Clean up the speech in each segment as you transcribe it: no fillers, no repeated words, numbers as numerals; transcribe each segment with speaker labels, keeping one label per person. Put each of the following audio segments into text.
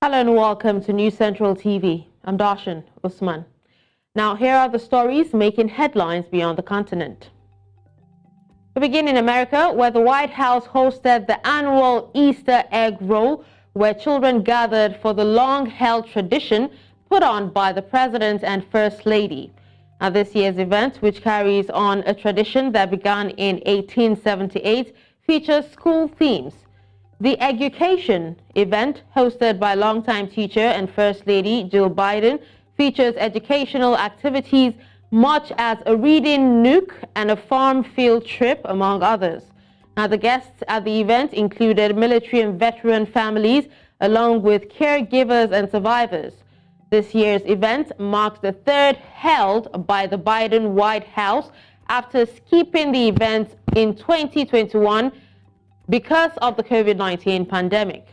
Speaker 1: Hello and welcome to News Central TV. I'm Dashen, Usman. Now here are the stories making headlines beyond the continent. We begin in America, where the White House hosted the annual Easter egg roll, where children gathered for the long-held tradition put on by the President and First Lady. Now, this year's event, which carries on a tradition that began in 1878, features school themes. The education event, hosted by longtime teacher and First Lady Jill Biden, features educational activities much as a reading nook and a farm field trip, among others. Now, the guests at the event included military and veteran families, along with caregivers and survivors. This year's event marks the third held by the Biden White House after skipping the event in 2021 because of the COVID-19 pandemic.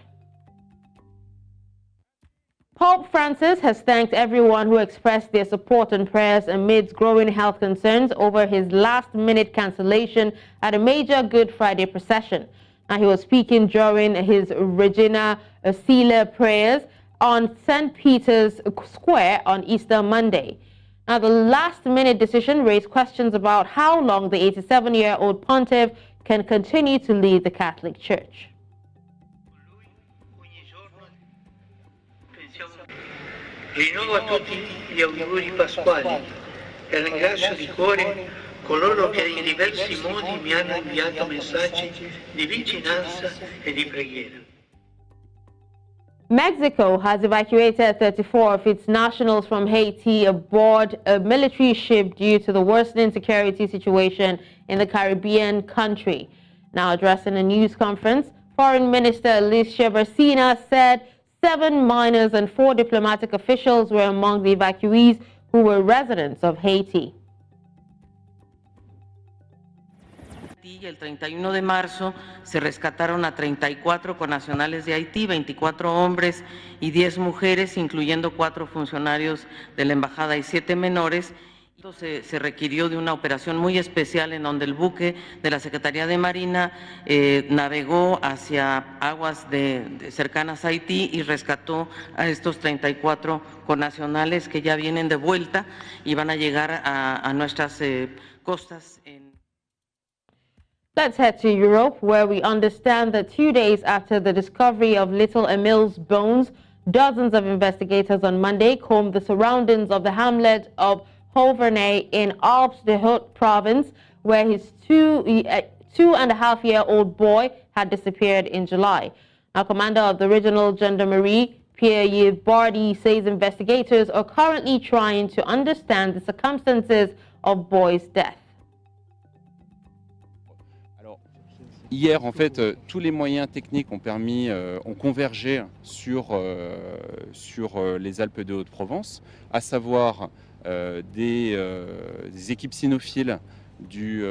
Speaker 1: Pope Francis has thanked everyone who expressed their support and prayers amidst growing health concerns over his last-minute cancellation at a major Good Friday procession. Now, he was speaking during his Regina Coeli prayers on St. Peter's Square on Easter Monday. Now, the last-minute decision raised questions about how long the 87-year-old pontiff can continue to lead the Catholic Church.
Speaker 2: Rinnovo a tutti gli auguri pasquali e ringrazio di cuore coloro che in diversi modi mi hanno inviato messaggi di vicinanza e di preghiera.
Speaker 1: Mexico has evacuated 34 of its nationals from Haiti aboard a military ship due to the worsening security situation in the Caribbean country. Now, addressing a news conference, Foreign Minister Alicia said 7 minors and 4 diplomatic officials were among the evacuees who were residents of Haiti.
Speaker 3: El 31 de marzo se rescataron a 34 connacionales de Haití, 24 hombres y 10 mujeres, incluyendo 4 funcionarios de la embajada y 7 menores. Se requirió de una operación muy especial en donde el buque de la Secretaría de Marina navegó hacia aguas cercanas a Haití y rescató a estos 34 connacionales que ya vienen de vuelta y van a llegar a nuestras costas.
Speaker 1: Let's head to Europe, where we understand that 2 days after the discovery of little Emil's bones, dozens of investigators on Monday combed the surroundings of the hamlet of Haut-Vernay in Alpes-de-Haute province, where his 2.5-year-old boy had disappeared in July. Now, Commander of the Regional Gendarmerie, Pierre-Yves Bardy, says investigators are currently trying to understand the circumstances of boy's death.
Speaker 4: Hier, en fait, tous les moyens techniques ont convergé sur les Alpes de Haute-Provence, à savoir des équipes cynophiles du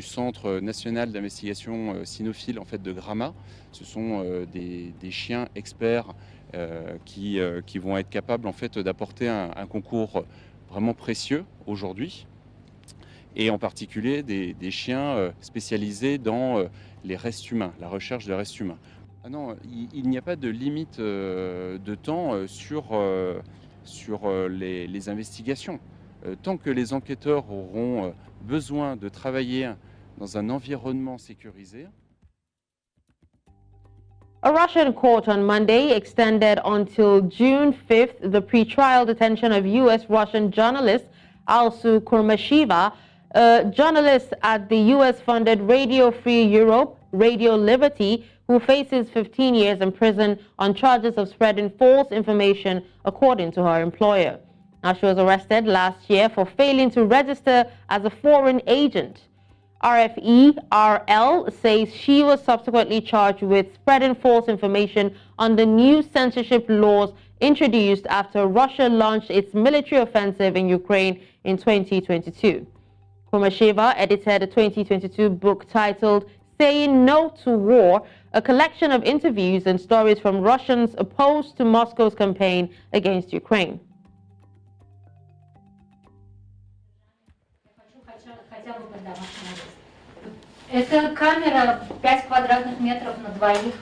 Speaker 4: Centre national d'investigation cynophile en fait, de Gramma. Ce sont des chiens experts qui vont être capables en fait, d'apporter un concours vraiment précieux aujourd'hui. Et en particulier des chiens spécialisés dans les restes humains, la recherche de restes humains. Ah non, il n'y a pas de limite de temps sur les investigations. Tant que les enquêteurs auront besoin de travailler dans un environnement sécurisé.
Speaker 1: A Russian court on Monday extended until June 5th the pre-trial detention of U.S.-Russian journalist Alsu Kurmashiva, a journalist at the U.S.-funded Radio Free Europe, Radio Liberty, who faces 15 years in prison on charges of spreading false information, according to her employer. Now, she was arrested last year for failing to register as a foreign agent. RFE-RL says she was subsequently charged with spreading false information on the new censorship laws introduced after Russia launched its military offensive in Ukraine in 2022. Kurmashiva edited a 2022 book titled Saying No to War, a collection of interviews and stories from Russians opposed to Moscow's campaign against Ukraine.
Speaker 5: Это камера 5 квадратных метров на двоих.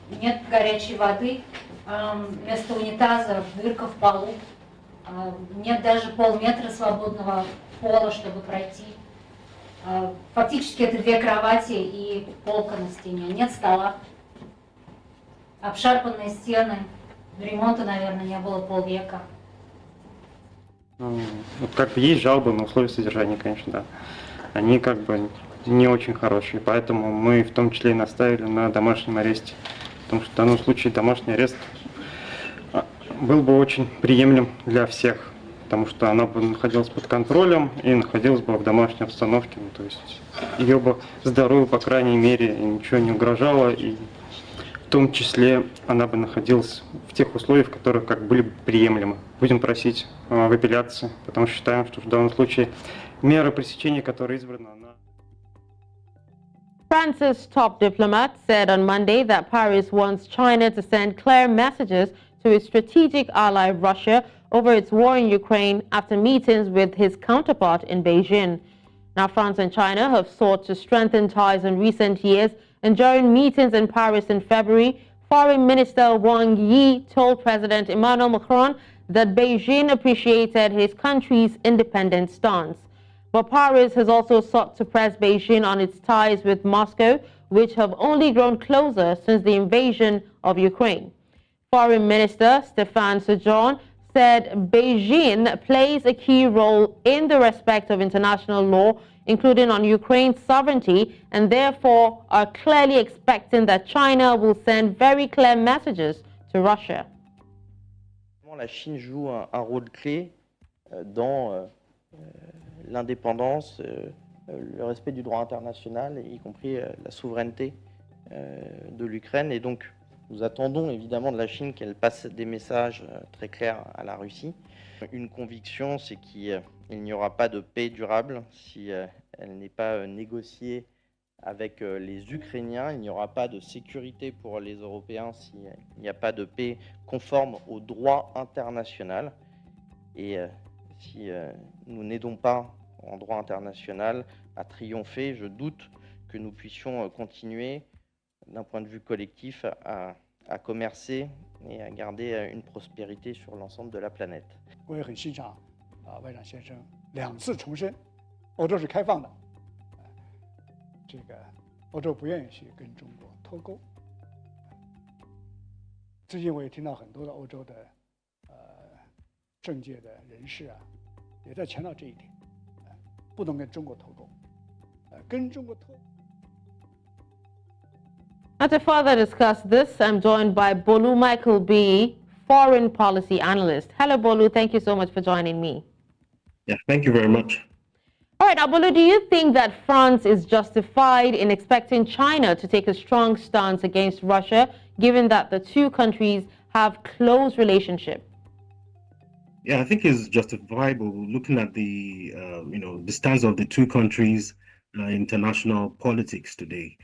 Speaker 5: нет горячей воды, вместо унитаза дырка в полу, нет даже полметра свободного пола, чтобы пройти. Фактически это 2 кровати и полка на стене, нет стола. Обшарпанные стены, ремонта, наверное, не было полвека.
Speaker 6: Вот как бы есть жалобы на условия содержания, конечно, да. Они как бы не очень хорошие, поэтому мы в том числе и наставили на домашнем аресте. Потому что в данном случае домашний арест был бы очень приемлем для всех, потому что она бы находилась под контролем и находилась бы в домашней обстановке. То есть ее бы здоровью, по крайней мере, ничего не угрожало, и в том числе она бы находилась в тех условиях, которые как были бы приемлемы. Будем просить в апелляции, потому что считаем, что в данном случае мера пресечения, которая избрана, она...
Speaker 1: France's top diplomat said on Monday that Paris wants China to send clear messages to its strategic ally Russia over its war in Ukraine after meetings with his counterpart in Beijing. Now, France and China have sought to strengthen ties in recent years, and during meetings in Paris in February, Foreign Minister Wang Yi told President Emmanuel Macron that Beijing appreciated his country's independent stance. But Paris has also sought to press Beijing on its ties with Moscow, which have only grown closer since the invasion of Ukraine. Foreign Minister Stephane Sejourne said Beijing plays a key role in the respect of international law, including on Ukraine's sovereignty, and therefore are clearly expecting that China will send very clear messages to Russia.
Speaker 7: La Chine joue un rôle clé dans l'indépendance, le respect du droit international, y compris la souveraineté de l'Ukraine. Et donc, nous attendons évidemment de la Chine qu'elle passe des messages très clairs à la Russie. Une conviction, c'est qu'il n'y aura pas de paix durable si elle n'est pas négociée avec les Ukrainiens. Il n'y aura pas de sécurité pour les Européens s'il n'y a pas de paix conforme au droit international. Et si nous n'aidons pas en droit international à triompher, je doute que nous puissions continuer d'un point de vue collectif à commercer et à garder une prospérité sur l'ensemble de la planète.
Speaker 8: 我也很欣赏外长先生2次重申，欧洲是开放的，这个欧洲不愿意去跟中国脱钩。最近我也听到很多的欧洲的政界的人士啊，也在强调这一点，不能跟中国脱钩，跟中国脱。
Speaker 1: Now, to further discuss this, I'm joined by Bolu Michael-Biyi, foreign policy analyst. Hello, Bolu. Thank you so much for joining me.
Speaker 9: Yeah, thank you very much.
Speaker 1: All right, now, Bolu, do you think that France is justified in expecting China to take a strong stance against Russia, given that the two countries have close relationship?
Speaker 9: Yeah, I think it's justifiable looking at the the stance of the two countries' international politics today.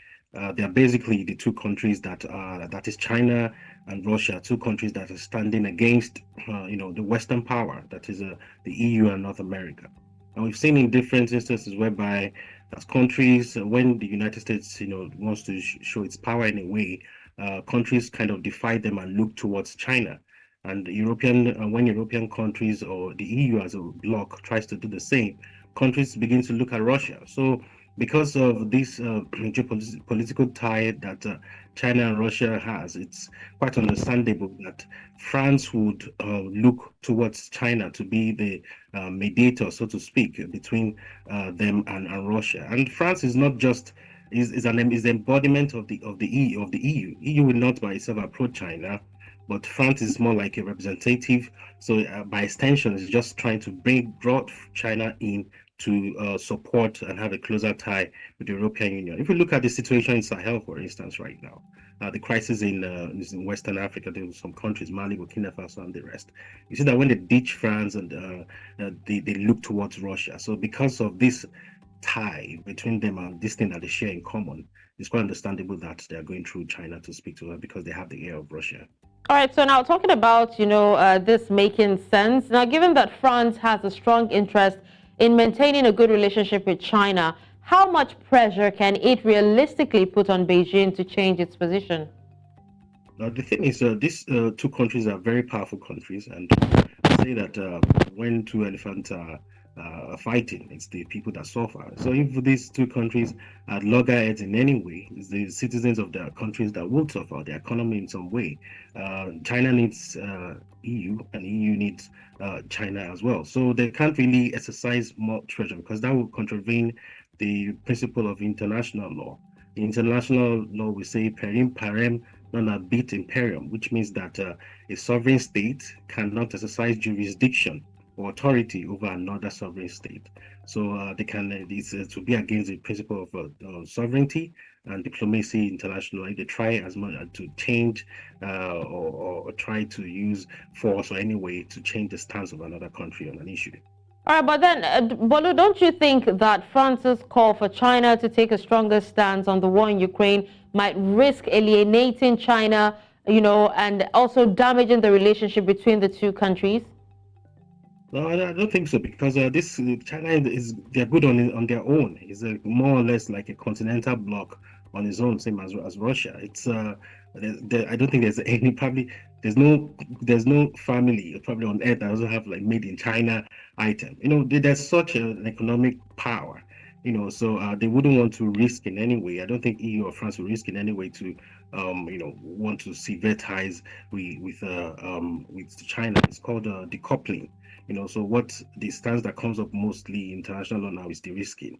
Speaker 9: They are basically the two countries that is China and Russia, two countries that are standing against the Western power, that is the EU and North America. And we've seen in different instances whereby as countries, when the United States wants to show its power in a way, countries kind of defy them and look towards China. And when European countries or the EU as a bloc tries to do the same, countries begin to look at Russia. So because of this geopolitical tie that China and Russia has, it's quite understandable that France would look towards China to be the mediator, so to speak, between them and Russia. And France is not just is the embodiment of the EU. EU will not by itself approach China, but France is more like a representative. So by extension, it's just trying to brought China in to support and have a closer tie with the European Union. If we look at the situation in Sahel, for instance, right now, the crisis in Western Africa, there are some countries, Mali, Burkina Faso, and the rest. You see that when they ditch France and they look towards Russia. So because of this tie between them and this thing that they share in common, it's quite understandable that they are going through China to speak to her because they have the ear of Russia.
Speaker 1: All right, so now talking about, this making sense. Now, given that France has a strong interest in maintaining a good relationship with China, how much pressure can it realistically put on Beijing to change its position?
Speaker 9: The thing is, these two countries are very powerful countries, and say that when two elephants are fighting, it's the people that suffer. So if these two countries are loggerheads in any way, it's the citizens of their countries that will suffer, the economy in some way. China needs EU, and EU needs China as well. So they can't really exercise more pressure because that will contravene the principle of international law. In international law, we say perim parem non habet imperium, which means that a sovereign state cannot exercise jurisdiction or authority over another sovereign state. So they can to be against the principle of sovereignty and diplomacy internationally. They try as much to change or try to use force or any way to change the stance of another country on an issue.
Speaker 1: All right, but then, Bolu, don't you think that France's call for China to take a stronger stance on the war in Ukraine might risk alienating China, and also damaging the relationship between the two countries?
Speaker 9: No, I don't think so, because China they're good on their own. It's more or less like a continental bloc on its own, same as Russia. It's I don't think there's there's no family probably on earth that doesn't have like made in China item. There's such an economic power. So they wouldn't want to risk in any way. I don't think EU or France will risk in any way to want to sever ties with China. It's called decoupling. So what the stance that comes up mostly in international law now is de-risking.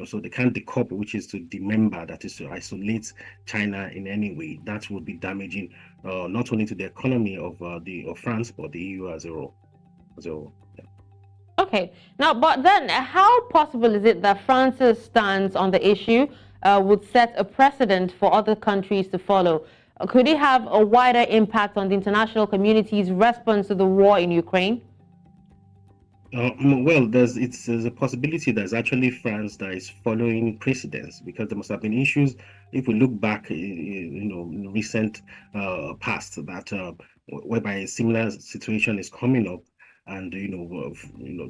Speaker 9: So they can't decouple, which is to demember, that is to isolate China in any way. That would be damaging not only to the economy of France, but the EU as a whole. Yeah.
Speaker 1: Okay. Now, but then how possible is it that France's stance on the issue would set a precedent for other countries to follow? Could it have a wider impact on the international community's response to the war in Ukraine?
Speaker 9: Well, there's a possibility there's actually France that is following precedents, because there must have been issues. If we look back, in recent past, that whereby a similar situation is coming up, and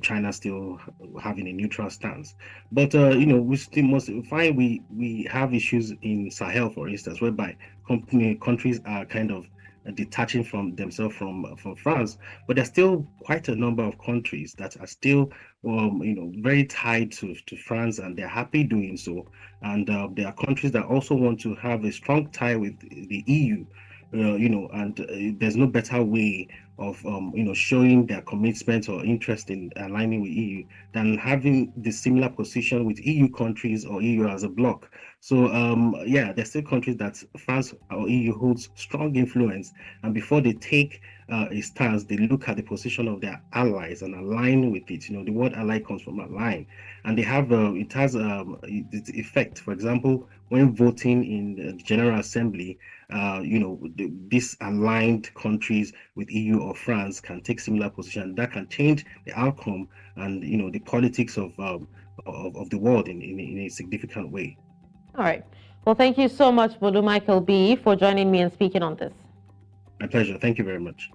Speaker 9: China still having a neutral stance. But we still must find we have issues in Sahel, for instance, whereby countries are kind of detaching from themselves from France, but there's still quite a number of countries that are still very tied to France, and they're happy doing so. And there are countries that also want to have a strong tie with the EU, and there's no better way of showing their commitment or interest in aligning with EU than having the similar position with EU countries or EU as a bloc. So there's still countries that France or EU holds strong influence, and before they take a stance, they look at the position of their allies and align with it. The word ally comes from align, and they have it has its effect. For example, when voting in the General Assembly, these aligned countries with EU or France can take similar position. That can change the outcome and the politics of the world in a significant way.
Speaker 1: All right. Well, thank you so much, Bolu Michael-Biyi, for joining me and speaking on this.
Speaker 9: My pleasure. Thank you very much.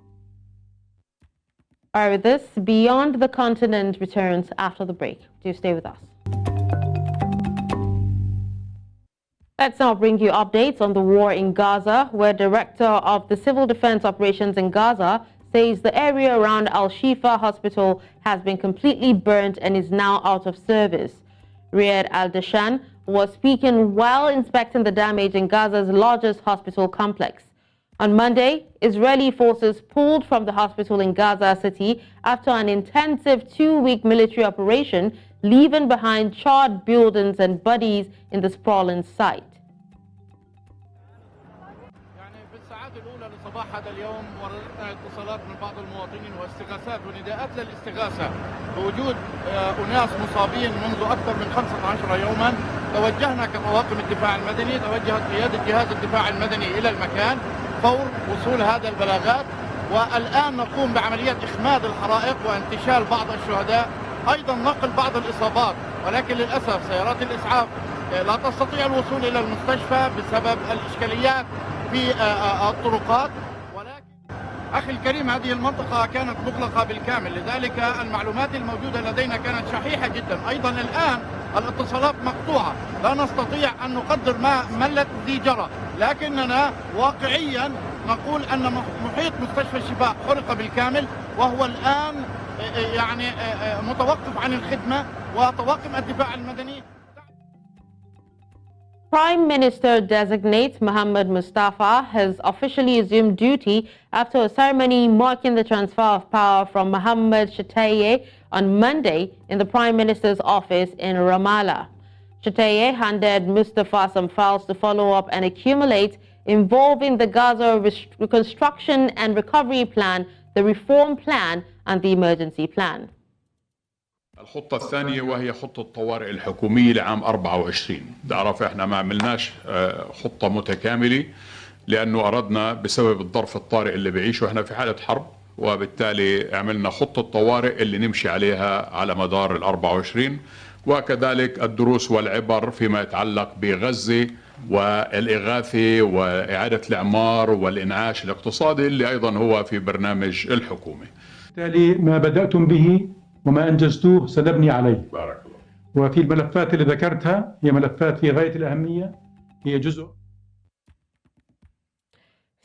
Speaker 1: All right, with this, Beyond the Continent returns after the break. Do stay with us. Let's now bring you updates on the war in Gaza, where Director of the Civil Defense Operations in Gaza says the area around Al-Shifa Hospital has been completely burnt and is now out of service. Riyad Al-Dashen was speaking while inspecting the damage in Gaza's largest hospital complex. On Monday, Israeli forces pulled from the hospital in Gaza City after an intensive 2-week military operation, leaving behind charred buildings and bodies in the sprawling site.
Speaker 10: صباح هذا اليوم وردنا اتصالات من بعض المواطنين واستغاثات ونداءات للاستغاثة بوجود أناس مصابين منذ أكثر من 15 يوما. توجهنا كطواقم الدفاع المدني، توجهت قيادة جهاز الدفاع المدني إلى المكان فور وصول هذا البلاغات، والآن نقوم بعملية إخماد الحرائق وانتشال بعض الشهداء، أيضا نقل بعض الإصابات، ولكن للأسف سيارات الإسعاف لا تستطيع الوصول إلى المستشفى بسبب الإشكاليات في الطرقات. ولكن أخي الكريم، هذه المنطقة كانت مغلقة بالكامل، لذلك المعلومات الموجودة لدينا كانت شحيحة جدا. أيضا الآن الاتصالات مقطوعة، لا نستطيع أن نقدر ما الذي جرى، لكننا واقعيا نقول أن محيط مستشفى الشفاء خرق بالكامل وهو الآن يعني متوقف عن الخدمة وطواقم الدفاع المدني.
Speaker 1: Prime Minister-designate Mohammed Mustafa has officially assumed duty after a ceremony marking the transfer of power from Mohammed Shtayyeh on Monday in the Prime Minister's office in Ramallah. Shtayyeh handed Mustafa some files to follow up and accumulate involving the Gaza Reconstruction and Recovery Plan, the Reform Plan and the Emergency Plan.
Speaker 11: الخطة الثانية وهي خطة الطوارئ الحكومية لعام 24. تعرف احنا ما عملناش خطة متكاملة لأنه أردنا بسبب الظرف الطارئ اللي بعيشه احنا في حالة حرب، وبالتالي عملنا خطة طوارئ اللي نمشي عليها على مدار ال 24، وكذلك الدروس والعبر فيما يتعلق بغزة والإغاثة وإعادة الإعمار والإنعاش الاقتصادي اللي أيضا هو في برنامج الحكومة.
Speaker 12: بالتالي ما بدأتم به وما أنجزتوه سنبني عليه. بارك الله. وفي الملفات اللي ذكرتها هي ملفات في غاية الأهمية، هي جزء.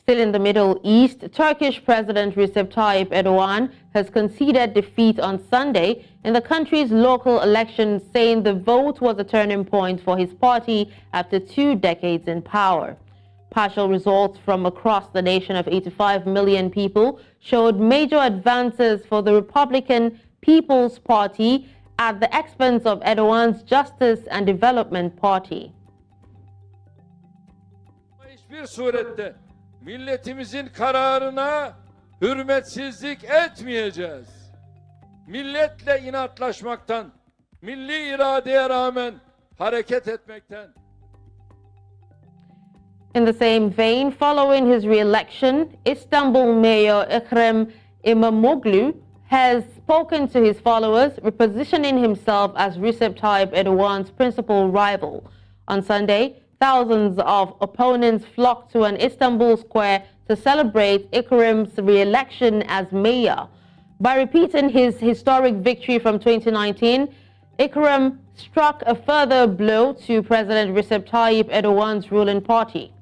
Speaker 1: Still in the Middle East, Turkish President Recep Tayyip Erdogan has conceded defeat on Sunday in the country's local elections, saying the vote was a turning point for his party after 2 decades in power. Partial results from across the nation of 85 million people showed major advances for the Republican People's Party at the expense of Erdogan's Justice and Development Party.
Speaker 13: Hiçbir surette milletimizin kararına hürmetsizlik etmeyeceğiz. Milletle inatlaşmaktan, milli iradeye rağmen hareket etmekten.
Speaker 1: In the same vein, following his re-election, Istanbul Mayor Ekrem İmamoğlu has spoken to his followers, repositioning himself as Recep Tayyip Erdogan's principal rival. On Sunday, thousands of opponents flocked to an Istanbul square to celebrate Ekrem's re-election as mayor. By repeating his historic victory from 2019, Ekrem struck a further blow to President Recep Tayyip Erdogan's ruling party.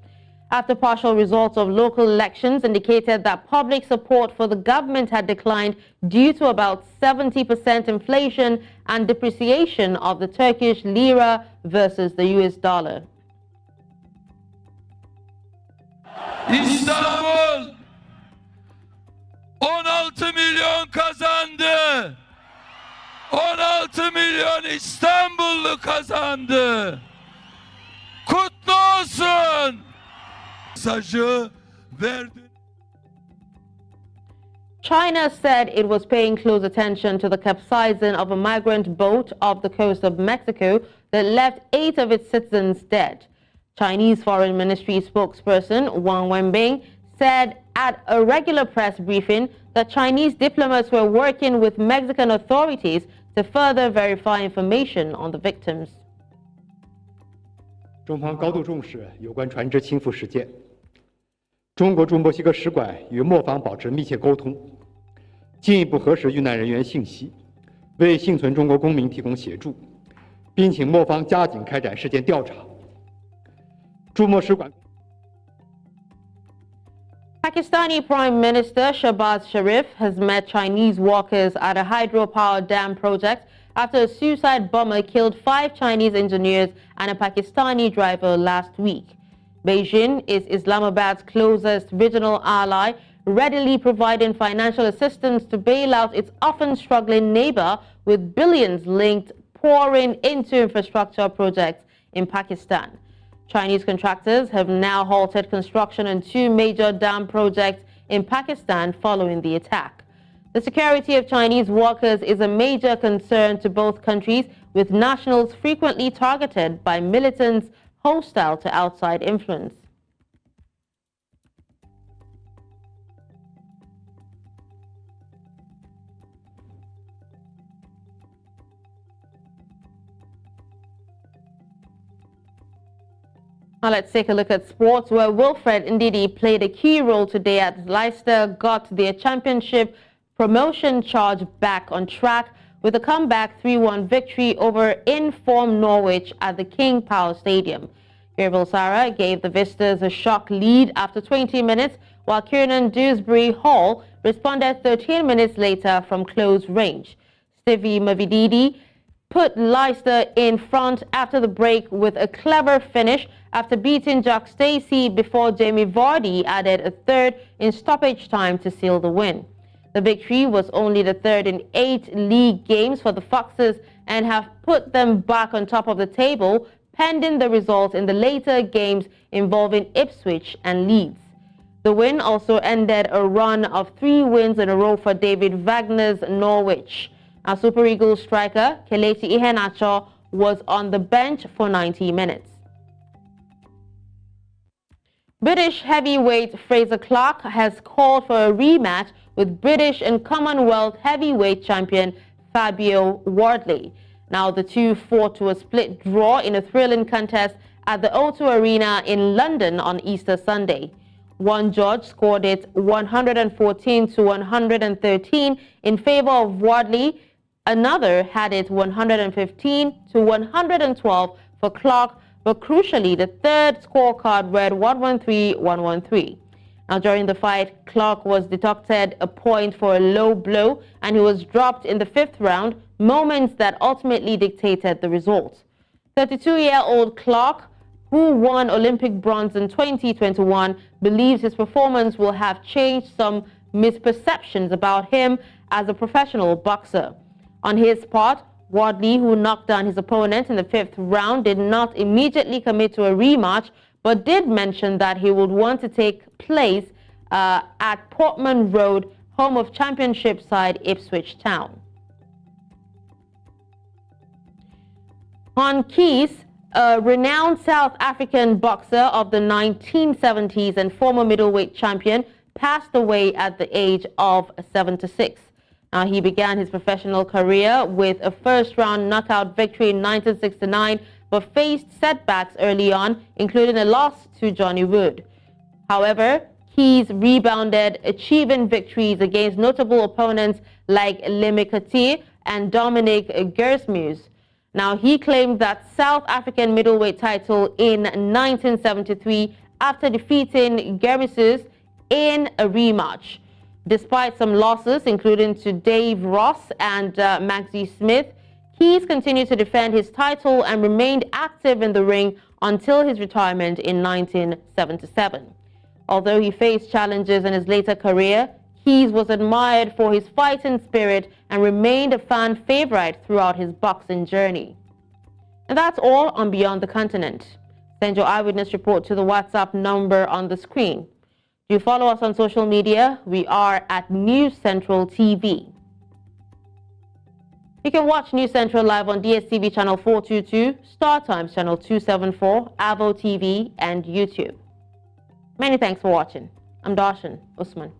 Speaker 1: After partial results of local elections indicated that public support for the government had declined due to about 70% inflation and depreciation of the Turkish lira versus the US dollar.
Speaker 13: İstanbul 16 milyon kazandı. 16 milyon İstanbullu kazandı. Kutlu olsun. Mesajı verdi.
Speaker 1: China said it was paying close attention to the capsizing of a migrant boat off the coast of Mexico that left 8 of its citizens dead. Chinese Foreign Ministry spokesperson Wang Wenbing said at a regular press briefing that Chinese diplomats were working with Mexican authorities to further verify information on the victims.
Speaker 14: 中方高度重视有关船只倾覆事件。中国驻墨西哥使馆与墨方保持密切沟通，进一步核实遇难人员信息，为幸存中国公民提供协助，并请墨方加紧开展事件调查。驻墨使馆。
Speaker 1: Pakistani Prime Minister Shehbaz Sharif has met Chinese workers at a hydropower dam project after a suicide bomber killed 5 Chinese engineers and a Pakistani driver last week. Beijing is Islamabad's closest regional ally, readily providing financial assistance to bail out its often struggling neighbor, with billions linked pouring into infrastructure projects in Pakistan. Chinese contractors have now halted construction on 2 major dam projects in Pakistan following the attack. The security of Chinese workers is a major concern to both countries, with nationals frequently targeted by militants hostile to outside influence. Now let's take a look at sports, where Wilfred Ndidi played a key role today as Leicester got their championship promotion charge back on track with a comeback 3-1 victory over in-form Norwich at the King Power Stadium. Gabriel Sara gave the visitors a shock lead after 20 minutes while Kiernan Dewsbury Hall responded 13 minutes later from close range. Stevie Mavididi put Leicester in front after the break with a clever finish after beating Jack Stacey before Jamie Vardy added a third in stoppage time to seal the win. The victory was only the third in 8 league games for the Foxes and have put them back on top of the table pending the result in the later games involving Ipswich and Leeds. The win also ended a run of 3 wins in a row for David Wagner's Norwich. Our Super Eagles striker, Kelechi Iheanacho, was on the bench for 90 minutes. British heavyweight Fraser Clark has called for a rematch with British and Commonwealth heavyweight champion Fabio Wardley. Now, the two fought to a split draw in a thrilling contest at the O2 Arena in London on Easter Sunday. One judge scored it 114 to 113 in favor of Wardley. Another had it 115 to 112 for Clark, but crucially, the third scorecard read 113-113. Now, during the fight, Clark was deducted a point for a low blow, and he was dropped in the 5th round, moments that ultimately dictated the result. 32-year-old Clark, who won Olympic bronze in 2021, believes his performance will have changed some misperceptions about him as a professional boxer. On his part, Wardley, who knocked down his opponent in the 5th round, did not immediately commit to a rematch, but did mention that he would want to take place at Portman Road, home of championship side Ipswich Town. Han Keys, a renowned South African boxer of the 1970s and former middleweight champion, passed away at the age of 76. He began his professional career with a first-round knockout victory in 1969, but faced setbacks early on, including a loss to Johnny Wood. However, Keys rebounded, achieving victories against notable opponents like Lemmy Katir and Dominic Gersmuth. Now, he claimed that South African middleweight title in 1973 after defeating Gersmuth in a rematch. Despite some losses, including to Dave Ross and Maxie Smith, Keys continued to defend his title and remained active in the ring until his retirement in 1977. Although he faced challenges in his later career, Keys was admired for his fighting spirit and remained a fan favorite throughout his boxing journey. And that's all on Beyond the Continent. Send your eyewitness report to the WhatsApp number on the screen. Do follow us on social media. We are at News Central TV. You can watch News Central live on DSTV channel 422, Star Times channel 274, Avo TV, and YouTube. Many thanks for watching. I'm Dashen Usman.